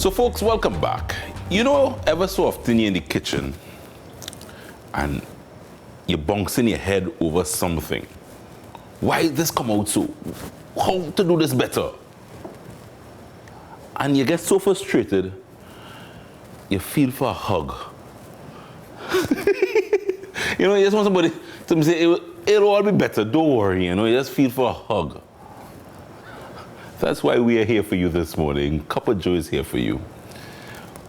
So folks, welcome back. You know, ever so often you're in the kitchen and you're bouncing your head over something. Why did this come out so? How to do this better? And you get so frustrated, you feel for a hug. You know, you just want somebody to say, it'll all be better, don't worry, you know, you just feel for a hug. That's why we are here for you this morning. Cup of Joe is here for you.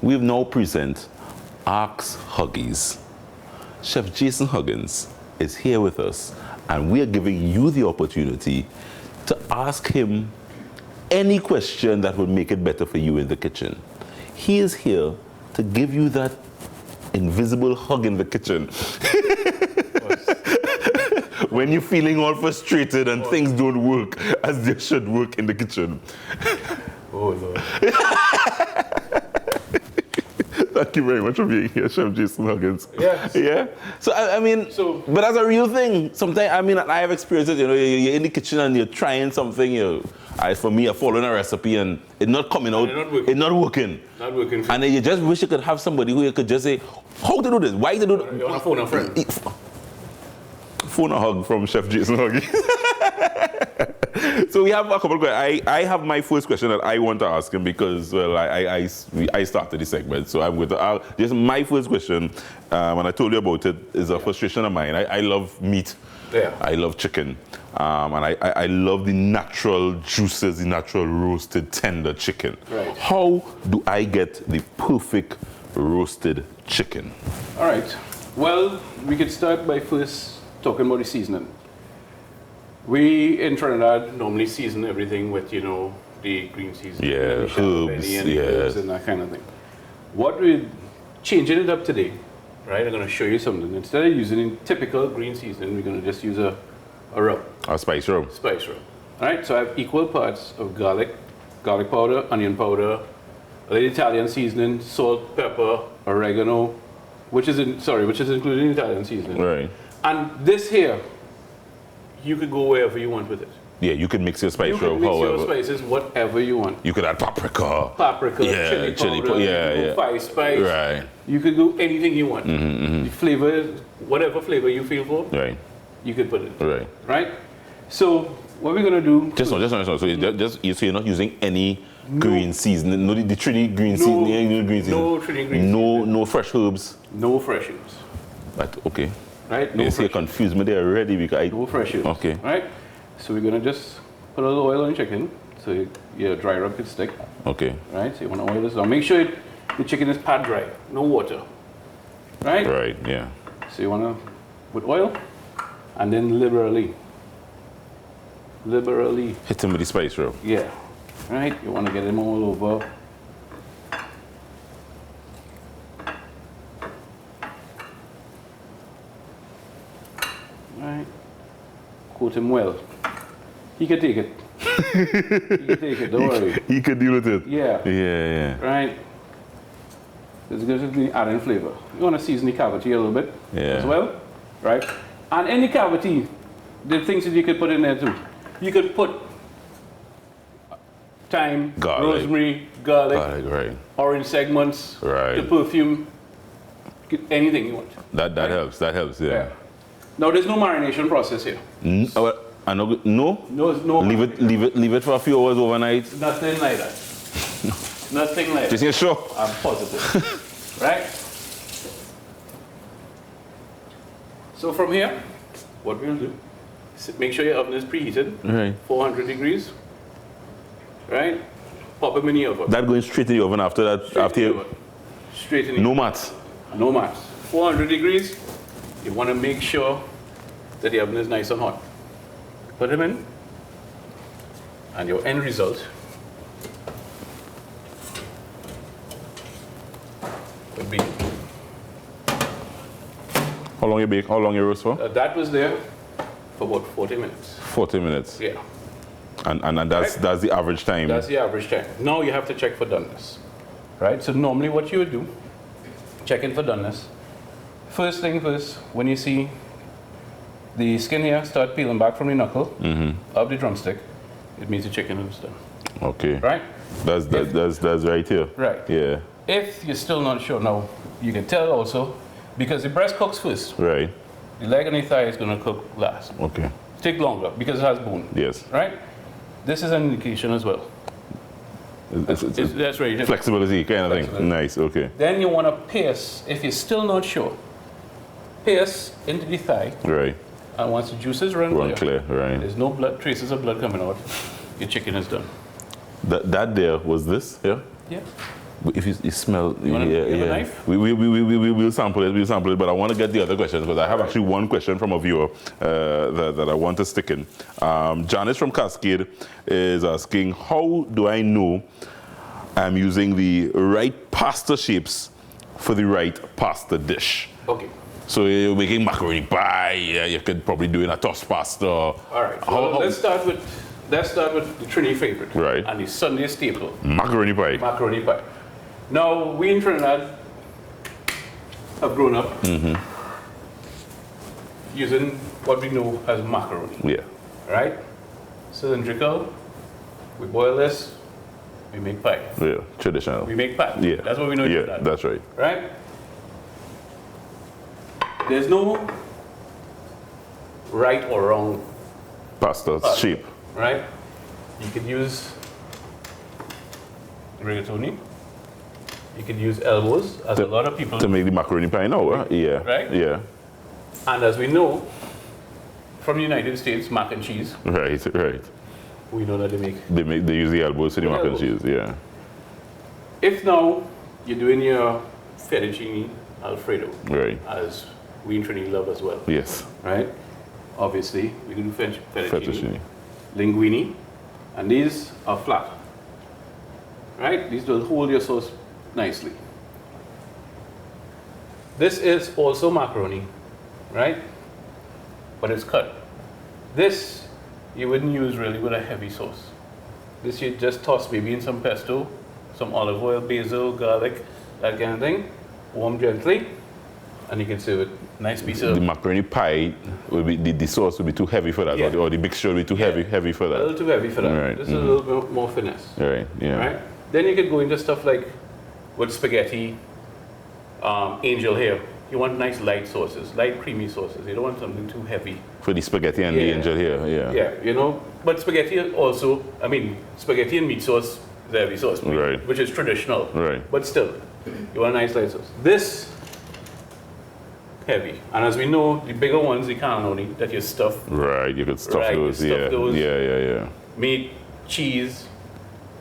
We have now present Ask Huggies. Chef Jason Huggins is here with us, and we are giving you the opportunity to ask him any question that would make it better for you in the kitchen. He is here to give you that invisible hug in the kitchen. When you're feeling all frustrated and things don't work as they should work in the kitchen. Oh, Lord. Thank you very much for being here, Chef Jason Huggins. Yes. Yeah? So, I mean, but that's a real thing. Sometimes, I mean, I have experienced it, you know, you're in the kitchen and you're trying something, for me, I'm following a recipe and it's not coming out. It's not working. Not working. And then you just wish you could have somebody who you could just say, how to do this? Why to do this? You want to phone a friend? Phone a hug from Chef Jason Huggins. So we have a couple of questions. I have my first question that I want to ask him because, well, I started the segment. So I'm going to just my first question, when I told you about it, is a frustration of mine. I love meat. Yeah. I love chicken. And I love the natural juices, the natural roasted, tender chicken. Right. How do I get the perfect roasted chicken? All right. Well, we could start by first talking about the seasoning. We in Trinidad normally season everything with, you know, the green seasoning. Yeah, herbs, herbs and that kind of thing. What we're changing it up today, right? I'm going to show you something. Instead of using typical green seasoning, we're going to just use a rub. A spice rub. Spice rub. All right, so I have equal parts of garlic powder, onion powder, a little Italian seasoning, salt, pepper, oregano, which is included in Italian seasoning. Right. And this here, you could go wherever you want with it. Yeah, you can mix your spice You rub can mix however. your spices whatever you want. You could add paprika. Yeah, chili powder, yeah. Five spice. Right. You could do anything you want. The flavor, whatever flavor you feel for, Right. you could put it. Right. Right? So what we're gonna do? Just no. So you're not using any green seasoning, no the Trini green seasoning, No Trini green seasoning. No fresh herbs. No fresh herbs. Right. Okay. Right? No You see, you confused me there already because No fresh herbs. Okay. Right? So we're gonna just put a little oil on chicken so your dry rub can stick. Okay. Right? So you wanna oil this down. Make sure the chicken is pad dry, no water. Right? Right. Yeah. So you wanna put oil and then liberally. Hit him with the spice rub. Yeah. Right? You wanna get them all over. Right. Coat him well. He can take it. Don't worry. He could deal with it. Yeah. Yeah. Right. This gives it the added flavor. You want to season the cavity a little bit as well, right? And in the cavity, the things that you could put in there too. You could put thyme, rosemary, garlic, right. orange segments, Right. the perfume, anything you want. That helps. Yeah. Now there's no marination process here. No. No. Leave it for a few hours overnight. Nothing like that. Nothing like that. Just sure. I'm positive. Right? So from here, what we'll do is make sure your oven is preheated. Right. 400 degrees. Right? Pop them in the oven. That going straight in the oven after that. Straight in the No oven. mats. No mats. 400 degrees. You want to make sure that the oven is nice and hot. Put them in. And your end result would be. How long you bake? How long you roast for? That was there for about 40 minutes. 40 minutes. Yeah. And that's the average time. That's the average time. Now you have to check for doneness. Right? So normally what you would do, checking for doneness. First thing first, when you see the skin here start peeling back from the knuckle of the drumstick, it means the chicken is done. Okay. Right? That's right here. Right. Yeah. If you're still not sure, now you can tell also, because the breast cooks first. Right. The leg and the thigh is going to cook last. Okay. Take longer because it has bone. Yes. Right? This is an indication as well. That's right. Flexibility kind of thing. Nice. Okay. Then you want to pierce, if you're still not sure, pierce into the thigh. Right. And once the juices run Clear. Right. there's no blood, traces of blood coming out, your chicken is done. That there was this. Yeah. Yeah. If you smell, You have a knife? We'll sample it, but I want to get the other questions because I have actually one question from a viewer that I want to stick in. Janice from Cascade is asking, how do I know I'm using the right pasta shapes for the right pasta dish? Okay. So you're making macaroni pie, you could probably do in a tossed pasta. All right. Well, let's start with the Trini favorite. Right. And the Sunday staple. Macaroni pie. Macaroni pie. Now, we in Trinidad have grown up using what we know as macaroni. Yeah. Right? Cylindrical. We boil this, we make pie. Yeah. Traditional. We make pie. Yeah. That's what we know in Yeah, Trinidad. that's right. Right? There's no right or wrong Pasta shape. right? You could use rigatoni. You could use elbows, as a lot of people To make the macaroni pie now, huh? Yeah. Right? Yeah. And as we know, from the United States, mac and cheese, Right. we know that they make. They use the elbows to the mac and Elbows. cheese, yeah. If now you're doing your fettuccine Alfredo, Right. as we in Trinity love as well, Yes. right? Obviously, we can do fettuccine, Fettuccine. linguine, and these are flat, right? These will hold your sauce nicely. This is also macaroni, right? But it's cut. This you wouldn't use really with a heavy sauce. This you just toss maybe in some pesto, some olive oil, basil, garlic, that kind of thing. Warm gently, and you can serve it. Nice piece of The macaroni pie will be the sauce will be too heavy for that, Yeah. or the mixture will be too heavy for a little that. too heavy for that. Right, This is a little bit more finesse. Right. Yeah. Right? Then you could go into stuff like with spaghetti, angel hair. You want nice light sauces, light creamy sauces. You don't want something too heavy. For the spaghetti and the Yeah. angel here. Yeah. Yeah, you know. But spaghetti also, spaghetti and meat sauce is a heavy sauce, Right. which is traditional. Right. But still, you want a nice light sauce. This heavy, and as we know, the bigger ones, the cannelloni that you stuff Right. You could stuff Right, you those. stuff Yeah. those. Yeah. meat, cheese,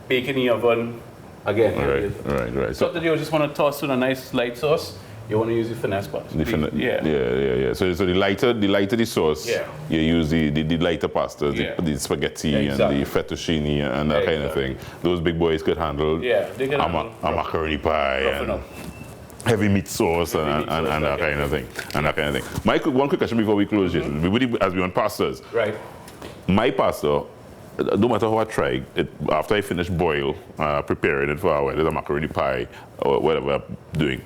bacon in the oven. Again, Right. Stuff that you just want to toss with a nice light sauce. You want to use the finesse part. Yeah. So the lighter the sauce, Yeah. you use the lighter pastas, Yeah. the spaghetti Exactly. and the fettuccine and that kind of Exactly. thing. Those big boys could handle Yeah, they can handle a macaroni pie rough and enough. heavy meat sauce Heavy meat sauce, and that okay. kind of thing. One quick question before we close, Jason. As we on pastas, Right. my pasta, no matter how I try, after I finish boil, preparing it for whether it's a macaroni pie or whatever I'm doing,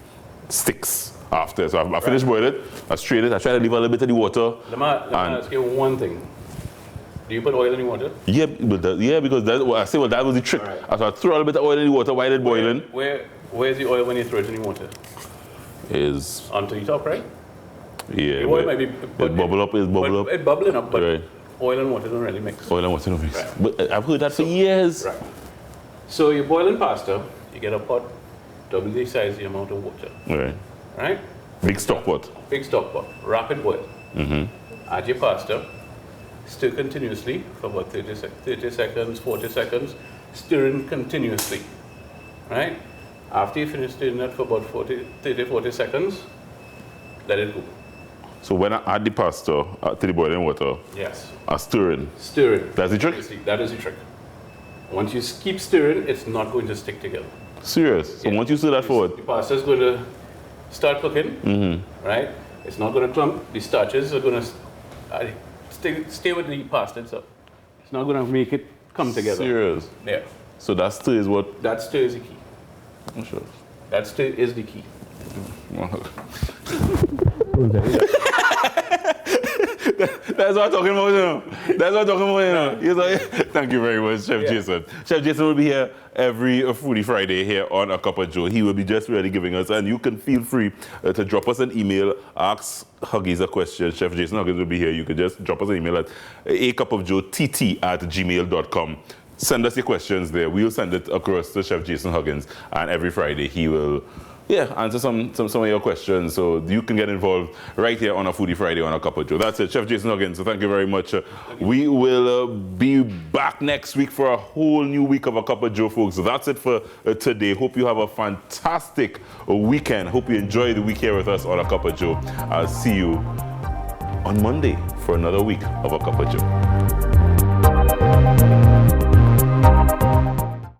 sticks after. So I finish boiling it, I strain it, I try to leave a little bit of the water. Let me ask you one thing. Do you put oil in the water? Yeah, because that was the trick. Right. So I throw a little bit of oil in the water while it's boiling. Where's the oil when you throw it in the water? Is Onto the top, right? yeah. The oil might be It bubble up. It's bubbling up, but Right. oil and water don't really mix. Oil and water no mix. Right. But I've heard that for years. Right. So you're boiling pasta, you get a pot, double the size the amount of water, Right. right? Big stock pot. Big stock pot, rapid boil. Add your pasta, stir continuously for about 30 seconds, 40 seconds, stirring continuously, right? After you finish stirring that for about 40 seconds, let it go. So when I add the pasta to the boiling water, Yes. I stir it. Stir it. That's the trick? That is the trick. Once you keep stirring, it's not going to stick together. Serious. So Yeah. once you stir that forward, The pasta is going to start cooking, right? It's not going to clump. The starches are going to stay with the pasta itself. It's not going to make it come together. serious. Yeah. So that stir is what. That stir is the key. I'm sure. That stir is the key. That's what I'm talking about, you know. That's what I'm talking about, you know. He's like, thank you very much, Chef Jason. Chef Jason will be here every Foodie Friday here on A Cup of Joe. He will be just really giving us, and you can feel free to drop us an email, ask Huggies a question. Chef Jason Huggins will be here. You can just drop us an email at acupofjoett@gmail.com. Send us your questions there. We'll send it across to Chef Jason Huggins, and every Friday he will answer some of your questions, so you can get involved right here on a Foodie Friday on A Cup of Joe. That's it, Chef Jason Huggins, so thank you very much. We will be back next week for a whole new week of A Cup of Joe, folks. So that's it for today. Hope you have a fantastic weekend. Hope you enjoy the week here with us on A Cup of Joe. I'll see you on Monday for another week of A Cup of Joe.